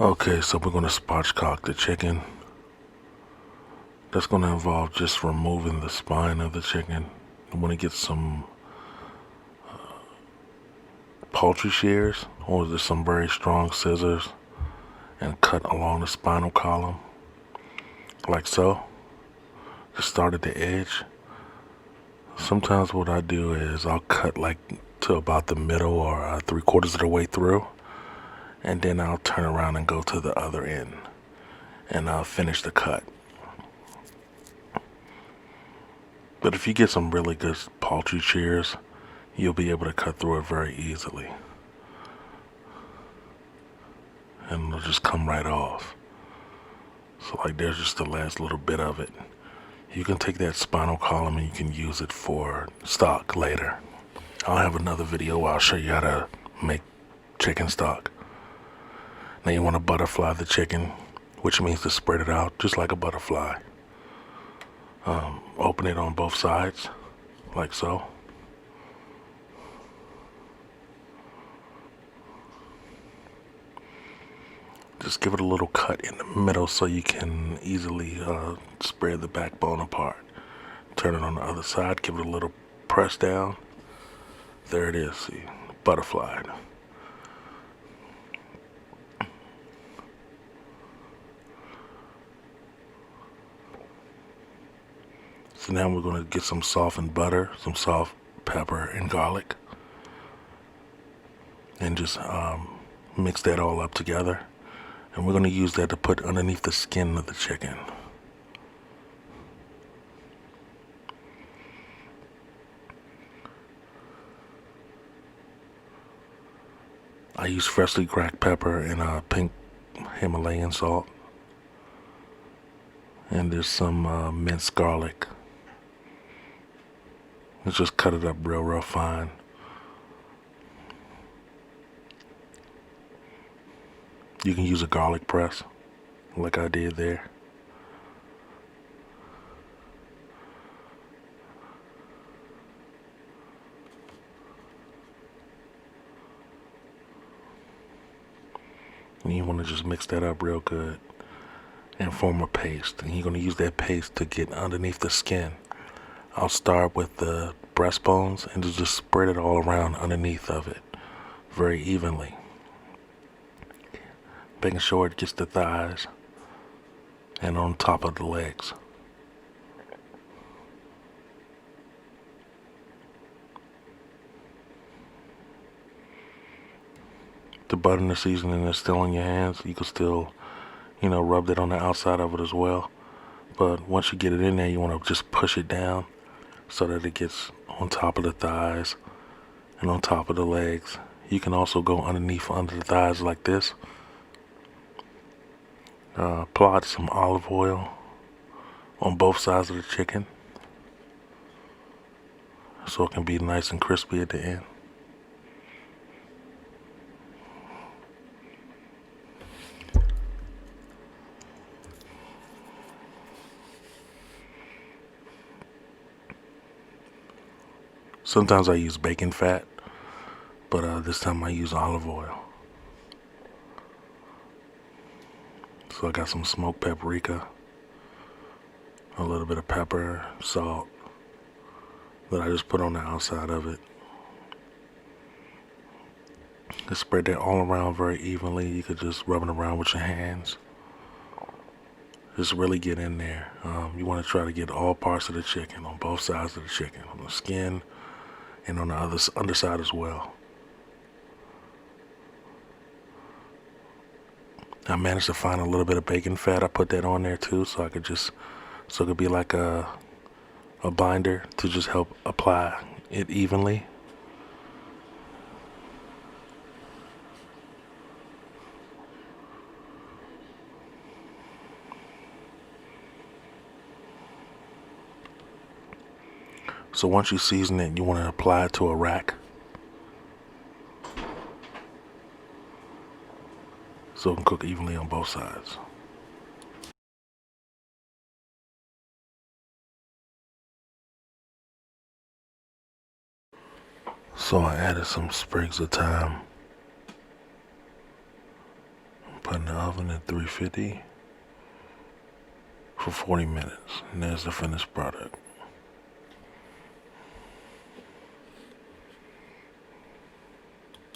Okay, so we're going to spatchcock the chicken. That's going to involve just removing the spine of the chicken. You want to get some poultry shears or just some very strong scissors and cut along the spinal column like so. Just start at the edge. Sometimes what I do is I'll cut like to about the middle or 3/4 of the way through, and then I'll turn around and go to the other end and I'll finish the cut. But if you get some really good poultry shears, you'll be able to cut through it very easily. And it'll just come right off. So like there's just the last little bit of it. You can take that spinal column and you can use it for stock later. I'll have another video where I'll show you how to make chicken stock. Now you want to butterfly the chicken, which means to spread it out just like a butterfly. Open it on both sides, like so. Just give it a little cut in the middle so you can easily spread the backbone apart. Turn it on the other side, give it a little press down. There it is, see, butterflied. So now we're going to get some softened butter, some soft pepper and garlic, and just mix that all up together. And we're going to use that to put underneath the skin of the chicken. I use freshly cracked pepper and pink Himalayan salt. And there's some minced garlic. Let's just cut it up real fine. You can use a garlic press, like I did there. And you want to just mix that up real good and form a paste. And you're going to use that paste to get underneath the skin. I'll start with the breastbones and just spread it all around underneath of it very evenly. Making sure it gets the thighs and on top of the legs. The butter and the seasoning is still in your hands. You can still, rub that on the outside of it as well. But once you get it in there, you want to just push it down so that it gets on top of the thighs and on top of the legs. You can also go underneath under the thighs like this. Apply some olive oil on both sides of the chicken so it can be nice and crispy at the end. Sometimes I use bacon fat, but this time I use olive oil. So I got some smoked paprika, a little bit of pepper, salt that I just put on the outside of it. Just spread that all around very evenly. You could just rub it around with your hands. Just really get in there. You want to try to get all parts of the chicken on both sides of the chicken, on the skin and on the underside as well. I managed to find a little bit of bacon fat. I put that on there too, so it could be like a binder to just help apply it evenly. So once you season it, you want to apply it to a rack so it can cook evenly on both sides. So I added some sprigs of thyme. put in the oven at 350 for 40 minutes. And there's the finished product.